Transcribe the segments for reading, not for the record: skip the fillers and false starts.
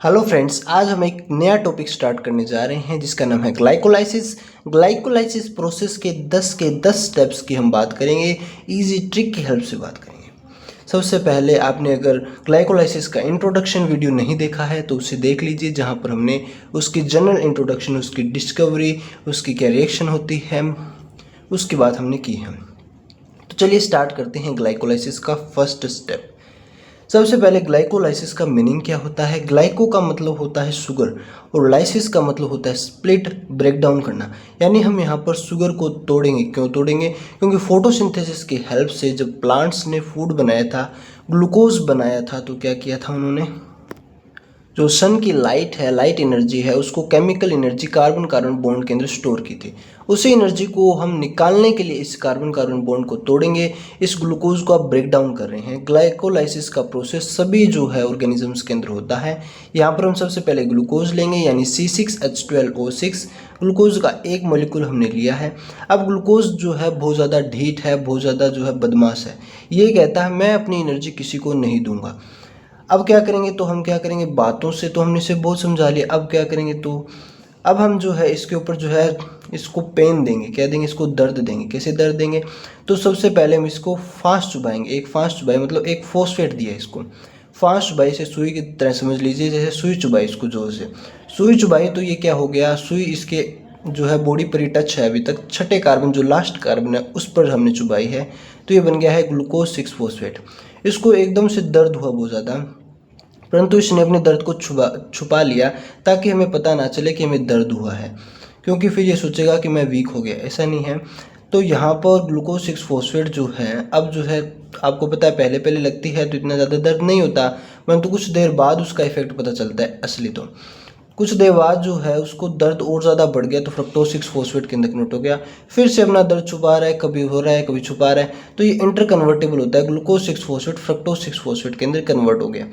Hello friends, आज हम एक नया टॉपिक स्टार्ट करने जा रहे हैं जिसका नाम है ग्लाइकोलाइसिस। ग्लाइकोलाइसिस प्रोसेस के 10 स्टेप्स की हम बात करेंगे, इजी ट्रिक की हेल्प से बात करेंगे। सबसे पहले आपने अगर ग्लाइकोलाइसिस का इंट्रोडक्शन वीडियो नहीं देखा है तो उसे देख लीजिए, जहां पर हमने उसकी जनरल इंट्रोडक्शन, उसकी डिस्कवरी, उसकी क्या रिएक्शन होती है, उसकी बात हमने की है। तो चलिए स्टार्ट करते हैं ग्लाइकोलाइसिस का फर्स्ट स्टेप। सबसे पहले ग्लाइकोलाइसिस का मीनिंग क्या होता है। ग्लाइको का मतलब होता है शुगर और लाइसिस का मतलब होता है स्प्लिट, ब्रेक डाउन करना। यानी हम यहाँ पर शुगर को तोड़ेंगे। क्यों तोड़ेंगे? क्योंकि फोटोसिंथेसिस की हेल्प से जब प्लांट्स ने फूड बनाया था, ग्लूकोज बनाया था, तो क्या किया था उन्होंने, जो सन की लाइट है, लाइट एनर्जी है, उसको chemical energy carbon carbon bond के अंदर स्टोर की थी। उसी एनर्जी को हम निकालने के लिए इस कार्बन कार्बन बॉन्ड को तोड़ेंगे। इस ग्लूकोज को आप ब्रेक डाउन कर रहे हैं। ग्लाइकोलाइसिस का प्रोसेस सभी जो है ऑर्गेनिजम्स के अंदर होता है। यहाँ पर हम सबसे पहले ग्लूकोज लेंगे, यानी C6H12O6। ग्लूकोज का एक मॉलिक्यूल हमने लिया है। अब ग्लूकोज जो है बहुत ज़्यादा ढीठ है, बहुत ज़्यादा जो है बदमाश है। ये कहता है मैं अपनी एनर्जी किसी को नहीं दूंगा। अब क्या करेंगे, तो हम क्या करेंगे, बातों से तो हमने इसे बहुत समझा लिया। अब क्या करेंगे, तो अब हम जो है इसके ऊपर जो है इसको पेन देंगे। क्या देंगे? इसको दर्द देंगे। कैसे दर्द देंगे? तो सबसे पहले हम इसको फास्ट चुभाएंगे। एक फास्ट चुभाई मतलब एक फॉस्फेट दिया इसको, फास्ट चुभाई से सुई की तरह समझ लीजिए, जैसे सुई चुभाई इसको जोर से सुई चुभाई। तो ये क्या हो गया, सुई इसके जो है बॉडी पर ही टच है अभी तक, छठे कार्बन जो लास्ट कार्बन है उस पर हमने चुभाई है। तो ये बन गया है ग्लूकोज 6 फॉस्फेट। इसको एकदम से दर्द हुआ बहुत ज़्यादा, परंतु इसने अपने दर्द को छुपा लिया ताकि हमें पता ना चले कि हमें दर्द हुआ है, क्योंकि फिर ये सोचेगा कि मैं वीक हो गया। ऐसा नहीं है। तो यहाँ पर ग्लूकोज 6 फॉस्फेट जो है, अब जो है आपको पता है पहले पहले लगती है तो इतना ज़्यादा दर्द नहीं होता, परंतु कुछ देर बाद उसका इफेक्ट पता चलता है असली। तो कुछ देर बाद जो है उसको दर्द और ज़्यादा बढ़ गया, तो फ्रक्टोज 6 फॉस्फेट के अंदर कन्वर्ट हो गया। फिर से अपना दर्द छुपा रहा है, कभी हो रहा है कभी छुपा रहा है। तो ये इंटर कन्वर्टेबल होता है, ग्लूकोज 6 फॉस्फेट फ्रक्टोज 6 फॉस्फेट के अंदर कन्वर्ट हो गया।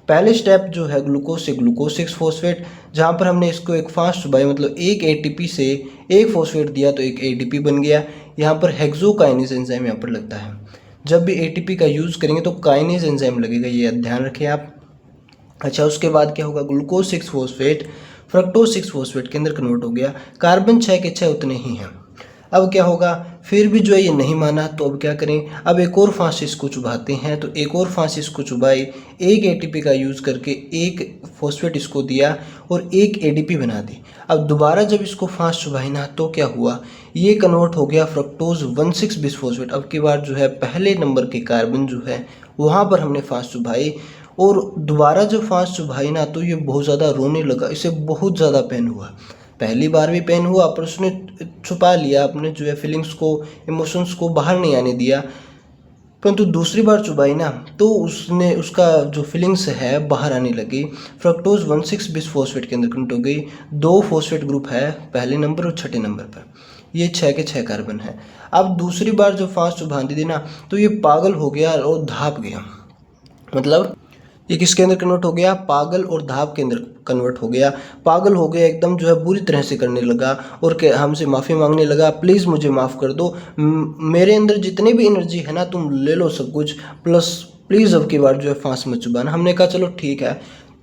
पहले स्टेप जो है ग्लूकोज से ग्लूकोज 6 फॉस्फेट, जहाँ पर हमने इसको एक फास्ट चुबाई मतलब एक एटीपी से एक फॉस्फेट दिया तो एक एटीपी बन गया। यहाँ पर हेक्सोकाइनेज एंजाइम यहाँ पर लगता है। जब भी एटीपी का यूज़ करेंगे तो काइनेज एंजाइम लगेगा, ये ध्यान रखें आप। अच्छा, उसके बाद क्या होगा, ग्लूकोज 6 फॉस्फेट फ्रक्टोज 6 फॉस्फेट के अंदर कन्वर्ट हो गया। कार्बन 6 के 6 उतने ही हैं। अब क्या होगा, फिर भी जो है ये नहीं माना, तो अब क्या करें, अब एक और फांस इसको चुभाते हैं। तो एक और फांस इसको चुभाई, एक एटीपी का यूज़ करके एक फॉस्फेट इसको दिया और एक एडीपी बना दी। अब दोबारा जब इसको फांस चुभाई ना, तो क्या हुआ, ये कन्वर्ट हो गया फ्रक्टोज 1,6 बिसफॉस्फेट। अब की बार जो है पहले नंबर के कार्बन जो है वहाँ पर हमने फांस चुभाई, और दोबारा जब फांस चुभाई ना तो ये बहुत ज़्यादा रोने लगा। इसे बहुत ज़्यादा पेन हुआ। पहली बार भी पेन हुआ पर उसने छुपा लिया, अपने जो है फीलिंग्स को, इमोशंस को बाहर नहीं आने दिया। परंतु दूसरी बार चुभाई ना तो उसने उसका जो फीलिंग्स है बाहर आने लगी। फ्रक्टोज 1,6 बिसफॉस्फेट के अंदर कन्वर्ट हो गई। 2 फॉस्फेट ग्रुप है पहले नंबर और छठे नंबर पर, ये 6 के 6 कार्बन है। अब दूसरी बार जब फांस चुभा दी ना तो ये पागल हो गया और धाप गया। मतलब ये किसके अंदर कन्वर्ट हो गया, पागल और धाप के अंदर कन्वर्ट हो गया। पागल हो गया एकदम, जो है बुरी तरह से करने लगा और हमसे माफ़ी मांगने लगा, प्लीज़ मुझे माफ़ कर दो, मेरे अंदर जितनी भी एनर्जी है ना तुम ले लो सब कुछ, प्लस प्लीज़ अब की बार जो है फांस मत चुबाना। हमने कहा चलो ठीक है,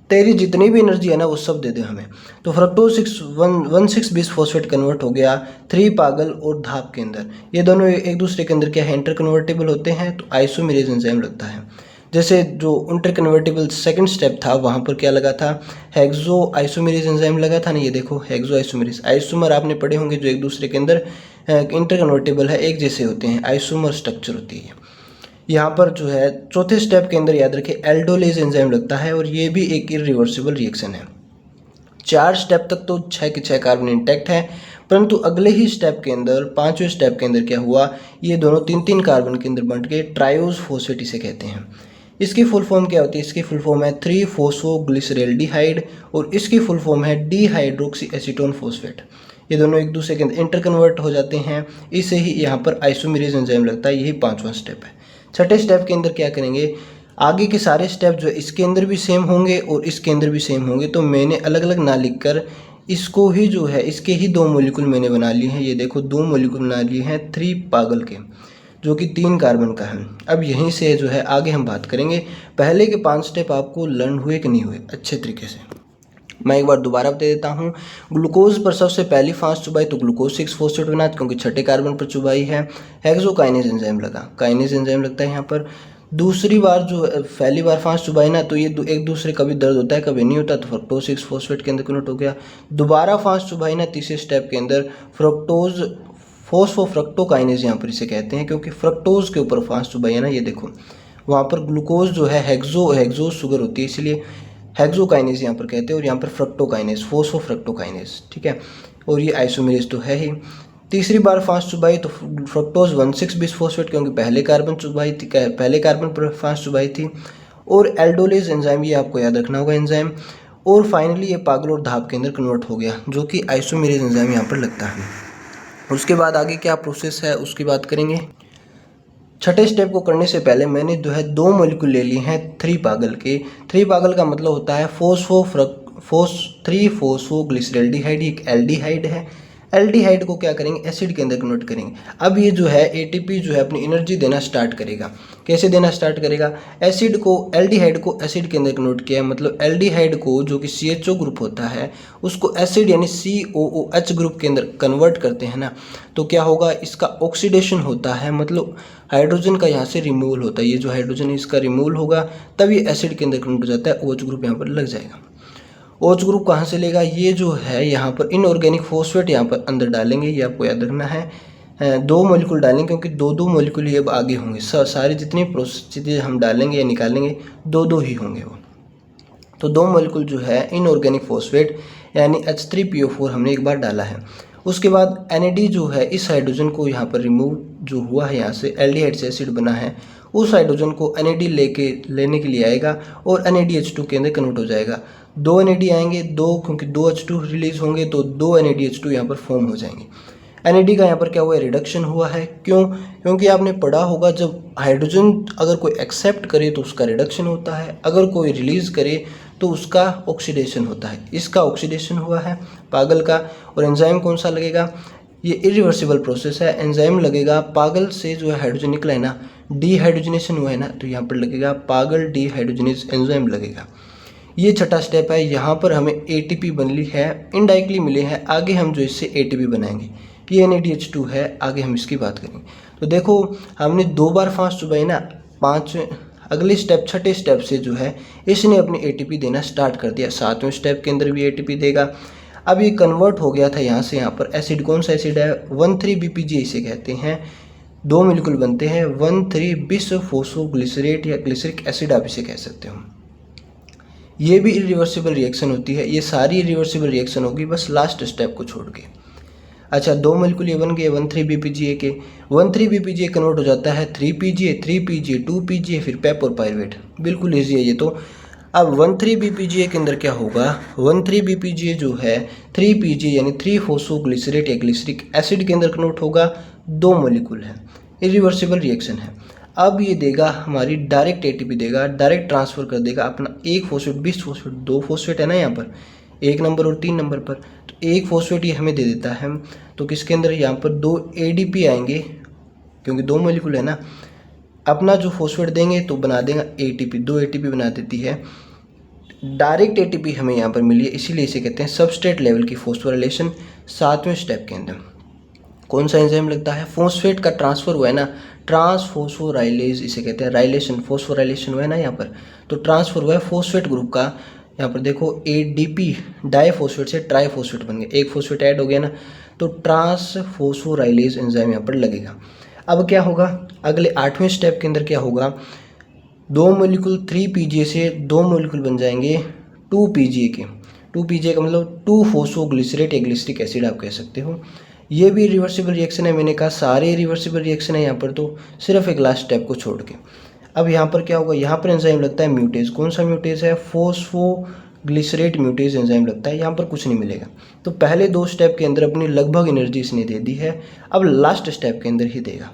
तेरी जितनी भी एनर्जी है ना वो सब दे दे हमें। तो फ्रक्टोज 1,6 बिस फॉस्फेट कन्वर्ट हो गया 3 पागल और धाप के अंदर। ये दोनों एक दूसरे के अंदर क्या है, इंटर कन्वर्टेबल होते हैं, तो आइसोमेरेज एंजाइम लगता है। जैसे जो इंटर कन्वर्टेबल सेकंड स्टेप था वहाँ पर क्या लगा था, हेक्सो आइसोमेरेज एंजाइम लगा था ना। ये देखो हेक्सो आइसोमेरेज, आइसोमर आपने पढ़े होंगे जो एक दूसरे के अंदर इंटर कन्वर्टेबल है, एक जैसे होते हैं, आइसोमर स्ट्रक्चर होती है। यहाँ पर जो है चौथे स्टेप के अंदर याद रखें एल्डोलेज एंजाइम लगता है, और ये भी एक इरिवर्सिबल रिएक्शन है। 4 स्टेप तक तो 6 के 6 कार्बन इंटैक्ट है, परंतु अगले ही स्टेप के अंदर 5वें स्टेप के अंदर क्या हुआ, ये दोनों 3-3 कार्बन के अंदर बंट के ट्रायोज फॉस्फेट इसे कहते हैं। इसकी फुल फॉर्म क्या होती है, इसकी फुल फॉर्म है 3-फॉस्फोग्लिसरैल्डिहाइड, और इसकी फुल फॉर्म है डिहाइड्रोक्सी एसीटोन फॉस्फेट। ये दोनों एक दूसरे के अंदर इंटर कन्वर्ट हो जाते हैं, इसे ही यहाँ पर आइसोमेरेज एंजाइम लगता है। यही 5वां स्टेप है। छठे स्टेप के अंदर क्या करेंगे, आगे के सारे स्टेप जो है इसके अंदर भी सेम होंगे और इसके अंदर भी सेम होंगे, तो मैंने अलग अलग ना लिख कर इसको ही जो है इसके ही 2 मॉलिक्यूल मैंने बना लिए हैं। ये देखो 2 मॉलिक्यूल बना लिए हैं 3 पागल के, जो कि 3 कार्बन का है। अब यहीं से जो है आगे हम बात करेंगे। पहले के 5 स्टेप आपको लर्न हुए कि नहीं हुए अच्छे तरीके से। मैं एक बार दोबारा बता देता हूँ। ग्लूकोज पर सबसे पहली फास्ट चुबाई तो ग्लूकोज 6 फॉस्फेट बना क्योंकि छठे कार्बन पर चुबाई है। हेक्सोकाइनेज एंजाइम लगा, काइनेज एंजाइम लगता है यहाँ पर। दूसरी बार जो पहली बार फास्ट चुबाई ना, तो ये एक दूसरे कभी दर्द होता है कभी नहीं होता, तो फ्रक्टोज 6 फॉस्फेट के अंदर कन्वर्ट हो गया। दोबारा फास्ट चुबाई ना, तीसरे स्टेप के अंदर फ्रक्टोज फोस्फोफ्रक्टोकाइनेज यहाँ पर इसे कहते हैं, क्योंकि फ्रक्टोज के ऊपर फास्ट चुबाई है ना, ये देखो वहाँ पर ग्लूकोज जो है हेक्सोज शुगर होती है, इसलिए हेक्सोकाइनेज यहाँ पर कहते हैं, और यहाँ पर फ्रक्टोकाइनेज फोस्फोफ्रक्टोकाइनेज, ठीक है। और ये आइसोमेरेज तो है ही। तीसरी बार फास्ट चुबाई तो फ्रक्टोज 1,6 बिसफॉस्फेट, क्योंकि पहले कार्बन पर फास्ट चुबाई थी। और एल्डोलेज एंजाइम, ये आपको याद रखना होगा एंजाइम। और फाइनली ये पागल और धाप के अंदर कन्वर्ट हो गया, जो कि आइसोमेरेज एंजाइम यहाँ पर लगता है। उसके बाद आगे क्या प्रोसेस है उसकी बात करेंगे। छठे स्टेप को करने से पहले मैंने जो है 2 मॉलिक्यूल ले लिए हैं 3 पागल के। 3 पागल का मतलब होता है 3 फोस्फोग्लिसरल्डिहाइड, एक एल्डिहाइड है। एल्डिहाइड को क्या करेंगे, एसिड के अंदर कन्वर्ट करेंगे। अब ये जो है एटीपी जो है अपनी एनर्जी देना स्टार्ट करेगा। कैसे देना स्टार्ट करेगा, एसिड को, एल्डिहाइड को एसिड के अंदर कन्वर्ट किया, मतलब एल्डिहाइड को जो कि CHO ग्रुप होता है उसको एसिड यानी COOH ग्रुप के अंदर कन्वर्ट करते हैं ना, तो क्या होगा, इसका ऑक्सीडेशन होता है, मतलब हाइड्रोजन का यहाँ से रिमूवल होता है। ये जो हाइड्रोजन है इसका रिमूवल होगा, तब ये एसिड के अंदर कन्वर्ट हो जाता है, OH ग्रुप यहाँ पर लग जाएगा। OH ग्रुप कहाँ से लेगा, ये जो है यहाँ पर इनऑर्गेनिक फॉस्फेट यहाँ पर अंदर डालेंगे, ये आपको याद रखना है। 2 मॉलिक्यूल डालेंगे क्योंकि 2 मॉलिक्यूल ये अब आगे होंगे, सारी जितनी प्रोसेस चीज़ें हम डालेंगे या निकालेंगे 2 ही होंगे वो। तो 2 मॉलिक्यूल जो है इनऑर्गेनिक फॉस्फेट यानी H3PO4 हमने एक बार डाला है। उसके बाद NAD जो है, इस हाइड्रोजन को यहाँ पर रिमूव जो हुआ है, यहाँ से एल्डिहाइड से एसिड बना है, उस हाइड्रोजन को NAD लेने के लिए आएगा और NADH2 के अंदर कन्वर्ट हो जाएगा। 2 NAD आएंगे, 2 क्योंकि 2 H2 रिलीज होंगे तो 2 NADH2 यहाँ पर फॉर्म हो जाएंगे। NAD का यहाँ पर क्या हुआ है, रिडक्शन हुआ है। क्यों, क्योंकि आपने पढ़ा होगा जब हाइड्रोजन अगर कोई एक्सेप्ट करे तो उसका रिडक्शन होता है, अगर कोई रिलीज करे तो उसका ऑक्सीडेशन होता है। इसका ऑक्सीडेशन हुआ है पागल का। और एंजाइम कौन सा लगेगा, ये इरिवर्सिबल प्रोसेस है, एंजाइम लगेगा। पागल से जो है हाइड्रोजन निकला है ना, डीहाइड्रोजनेशन हुआ है ना, तो यहाँ पर लगेगा पागल डीहाइड्रोजनेज एंजाइम लगेगा। ये छठा स्टेप है। यहाँ पर हमें ATP बनली है, इनडायरेक्टली मिले हैं, आगे हम जो इससे ATP बनाएंगे। ये NADH2 है, आगे हम इसकी बात करेंगे। तो देखो हमने 2 बार फास्ट चुबाई ना, 5 अगले स्टेप छठे स्टेप से जो है इसने अपनी ATP देना स्टार्ट कर दिया। 7वें स्टेप के अंदर भी ATP देगा। अब ये कन्वर्ट हो गया था यहाँ से यहाँ पर एसिड, कौन सा एसिड है, 1,3-BPG इसे कहते हैं। 2 मॉलिक्यूल बनते हैं 1,3-बिसफॉस्फोग्लिसरेट या ग्लिसरिक एसिड आप इसे कह सकते हो। ये भी इरिवर्सिबल रिएक्शन होती है, ये सारी इरिवर्सिबल रिएक्शन होगी बस लास्ट स्टेप को छोड़ के। अच्छा, 2 मॉलिक्यूल ये बन गए 1,3-BPGA के। 1,3-BPGA कन्वर्ट हो जाता है 3PGA, 3PGA, 2PGA, फिर पेप और पायरुवेट। बिल्कुल ईजी है ये तो। अब 1,3-BPGA के अंदर क्या होगा, 1,3-BPGA जो है 3PGA यानी 3-फोस्फोग्लिसरेट या ग्लिसरिक एसिड के अंदर कन्वर्ट होगा। 2 मॉलिक्यूल है, इरिवर्सिबल रिएक्शन है। अब ये देगा हमारी डायरेक्ट ATP देगा, डायरेक्ट ट्रांसफ़र कर देगा अपना 1 फॉस्फेट, 20 फॉस्फेट, 2 फॉस्फेट है ना यहाँ पर, 1 नंबर और 3 नंबर पर, तो 1 फॉस्फेट ये हमें दे देता है। तो किसके अंदर, यहाँ पर 2 ADP आएंगे क्योंकि 2 मॉलिक्यूल है ना, अपना जो फॉस्फेट देंगे तो बना देगा ATP, 2 ATP बना देती है। डायरेक्ट ATP हमें यहाँ पर मिली है, इसीलिए इसे कहते हैं सबस्ट्रेट लेवल की फॉस्फोराइलेशन। 7वें स्टेप के अंदर कौन सा एंजाइम लगता है, फॉस्फेट का ट्रांसफ़र हुआ है ना, ट्रांसफॉस्फोराइलेज इसे कहते हैं, राइलेशन, फॉस्फोराइलेशन हुआ है ना यहाँ पर, तो ट्रांसफ़र हुआ है फॉस्फेट ग्रुप का। यहाँ पर देखो ADP डाईफॉस्फेट से ट्राईफॉस्फेट बन गया, 1 फॉस्फेट ऐड हो गया ना, तो ट्रांसफॉस्फोराइलेज एंजाइम यहाँ पर लगेगा। अब क्या होगा, अगले 8वें स्टेप के अंदर क्या होगा, 2 मॉलिक्यूल 3PGA से 2 मॉलिक्यूल बन जाएंगे 2PGA के। 2PGA का मतलब 2-फोस्फोग्लिसरेट या ग्लिसरिक एसिड आप कह सकते हो। ये भी रिवर्सिबल रिएक्शन है, मैंने कहा सारे रिवर्सिबल रिएक्शन है यहाँ पर, तो सिर्फ एक लास्ट स्टेप को छोड़ के। अब यहाँ पर क्या होगा, यहाँ पर एंजाइम लगता है म्यूटेज। कौन सा म्यूटेज है, फोस्फोग्लिसरेट म्यूटेज एंजाइम लगता है। यहाँ पर कुछ नहीं मिलेगा। तो पहले 2 स्टेप के अंदर अपनी लगभग एनर्जी इसने दे दी है, अब लास्ट स्टेप के अंदर ही देगा।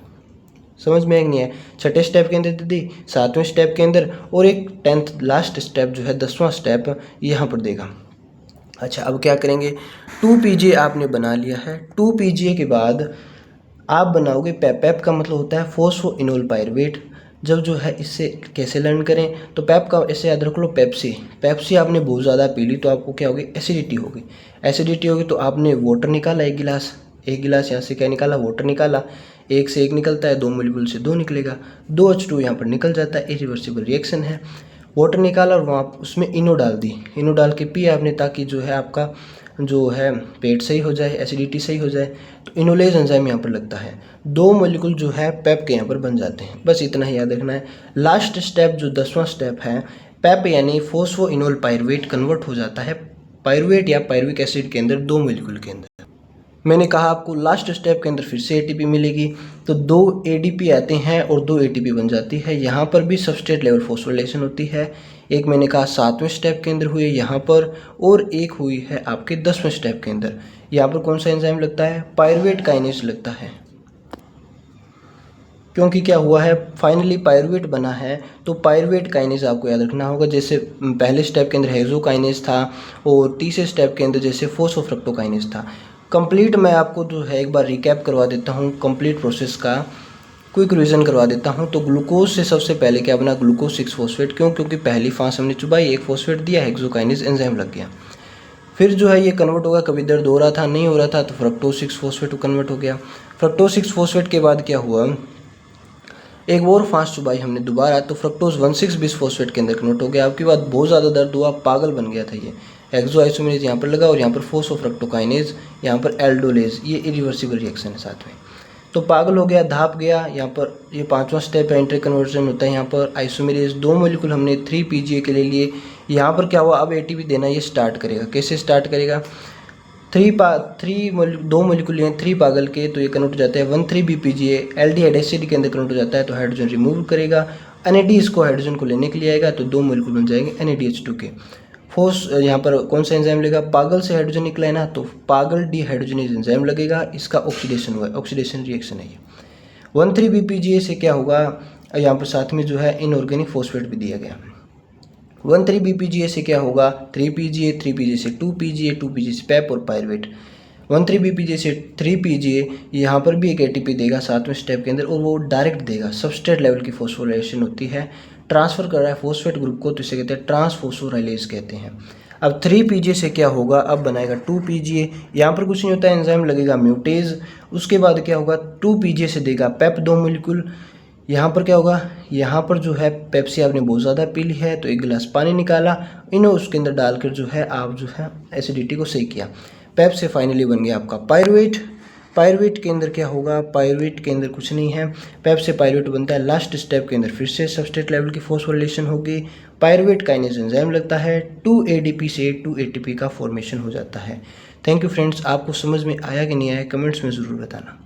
समझ में नहीं है, छठे स्टेप के अंदर दे दी, 7वें स्टेप के अंदर, और एक 10th लास्ट स्टेप जो है 10वां स्टेप यहाँ पर देगा। अच्छा, अब क्या करेंगे, 2PGA आपने बना लिया है। 2PGA के बाद आप बनाओगे पेप। पेप का मतलब होता है फोस्फोइनोल पायरुवेट। जब जो है इससे कैसे लर्न करें, तो पेप का ऐसे याद रख लो, पेप्सी आपने बहुत ज़्यादा पी ली तो आपको क्या होगी, एसिडिटी होगी। तो आपने वाटर निकाला, एक गिलास यहाँ से क्या निकाला, वाटर निकाला, 1 से 1 निकलता है, 2 मोलिकुल से 2 निकलेगा, 2 H2 यहाँ पर निकल जाता है, इरिवर्सिबल रिएक्शन है। वाटर निकाला और वहाँ उसमें इनो डाल के पिए आपने, ताकि जो है आपका जो है पेट सही हो जाए, एसिडिटी सही हो जाए। तो इनोलेज एंजाइम यहाँ पर लगता है, 2 मोलिकुल जो है पेप के यहाँ पर बन जाते हैं। बस इतना ही याद रखना है। लास्ट स्टेप जो 10वां स्टेप है, पेप यानी फोस्फोइनोल पायरुवेट कन्वर्ट हो जाता है पायरुवेट या पायरुविक एसिड के अंदर, 2 मोलिकुल के अंदर। मैंने कहा आपको लास्ट स्टेप के अंदर फिर से ATP मिलेगी, तो 2 ADP आते हैं और 2 ATP बन जाती है। यहाँ पर भी सबस्ट्रेट लेवल फॉस्फोराइलेशन होती है। एक मैंने कहा 7वें स्टेप के अंदर हुई है यहाँ पर, और एक हुई है आपके 10वें स्टेप के अंदर। यहाँ पर कौन सा एंजाइम लगता है, पायरुवेट काइनेज लगता है। क्योंकि क्या हुआ है, फाइनली पायरुवेट बना है, तो पायरुवेट काइनेज आपको याद रखना होगा। जैसे पहले स्टेप के अंदर हेक्सोकाइनेज था, और तीसरे स्टेप के अंदर जैसे फोस्फोफ्रक्टोकाइनेज था। कंप्लीट मैं आपको जो है एक बार रिकैप करवा देता हूँ, कंप्लीट प्रोसेस का क्विक रिवीजन करवा देता हूँ। तो ग्लूकोज से सबसे पहले क्या बना, ग्लूकोज 6 फॉस्फेट। क्यों, क्योंकि पहली फांस हमने चुबाई, 1 फॉस्फेट दिया, हेक्सोकाइनेज एंजाइम लग गया। फिर जो है ये कन्वर्ट होगा, कभी दर्द हो रहा था, नहीं हो रहा था, तो फ्रक्टोज 6 फॉस्फेट कन्वर्ट हो गया। फ्रक्टोज 6 फॉस्फेट के बाद क्या हुआ, एक और फांस चुबाई हमने दोबारा, तो फ्रक्टोज 1,6 बिस फॉस्फेट के अंदर कन्वर्ट हो गया। आपके बाद बहुत ज़्यादा दर्द हुआ, पागल बन गया था ये। एक्सो आइसोमेरेज यहाँ पर लगा, और यहाँ पर फोस्फोफ्रक्टोकाइनेज, यहाँ पर एल्डोलेज, ये इरिवर्सिबल रिएक्शन है साथ में। तो पागल हो गया, धाप गया। यहाँ पर ये 5वां स्टेप है, इंटर कन्वर्जन होता है। यहाँ पर आइसोमेरेज 2 मोलिकुल हमने 3 PGA के लिए लिए। यहाँ पर क्या हुआ, अब ATP देना ये स्टार्ट करेगा। कैसे स्टार्ट करेगा, 2 मोलिकुल लिए 3 पागल के, तो ये कन्वर्ट हो जाता है 1,3-BPGA, एल्डिहाइड एसिड के अंदर कन्वर्ट हो जाता है, तो हाइड्रोजन रिमूव करेगा। NAD इसको हाइड्रोजन को लेने के लिए आएगा, तो 2 मोलिकुल बन जाएंगे NADH2 के। यहाँ पर कौन सा एंजाइम लगेगा, पागल से हाइड्रोजन निकला है ना, तो पागल डिहाइड्रोजनेज एंजाइम लगेगा, इसका ऑक्सीडेशन हुआ है, ऑक्सीडेशन रिएक्शन है ये। 1,3-BPGA से क्या होगा, यहाँ पर साथ में जो है इनऑर्गेनिक फॉस्फेट भी दिया गया। 1,3-BPGA से क्या होगा, 3 PGA से 2 PGA से पेप और पायरुवेट। 1,3-BPGA से 3 PGA, यहाँ पर भी एक ATP देगा 7वें स्टेप के अंदर, और वो डायरेक्ट देगा, सबस्ट्रेट लेवल की फॉस्फोराइलेशन होती है, ट्रांसफ़र कर रहा है फॉस्फेट ग्रुप को, तो इसे कहते हैं ट्रांसफॉस्फोराइलेज कहते हैं। अब 3 PGA से क्या होगा, अब बनाएगा 2 PGA। यहाँ पर कुछ नहीं होता है, एंजाइम लगेगा म्यूटेज। उसके बाद क्या होगा, 2 PGA से देगा पेप 2 मोलिकुल। यहाँ पर क्या होगा, यहाँ पर जो है पेप्सी आपने बहुत ज़्यादा पी ली है, तो 1 गिलास पानी निकाला, इन्हें उसके अंदर डालकर जो है आप जो है एसिडिटी को सही किया। पेप से फाइनली बन गया आपका पायरुवेट। पायरुवेट के अंदर क्या होगा, पायरुवेट के अंदर कुछ नहीं है, पेप से पायरुवेट बनता है। लास्ट स्टेप के अंदर फिर से सबस्ट्रेट लेवल की फॉस्फोराइलेशन होगी, पायरुवेट काइनेज एंजाइम लगता है, 2 ADP से 2 ATP का फॉर्मेशन हो जाता है। थैंक यू फ्रेंड्स, आपको समझ में आया कि नहीं आया, कमेंट्स में ज़रूर बताना।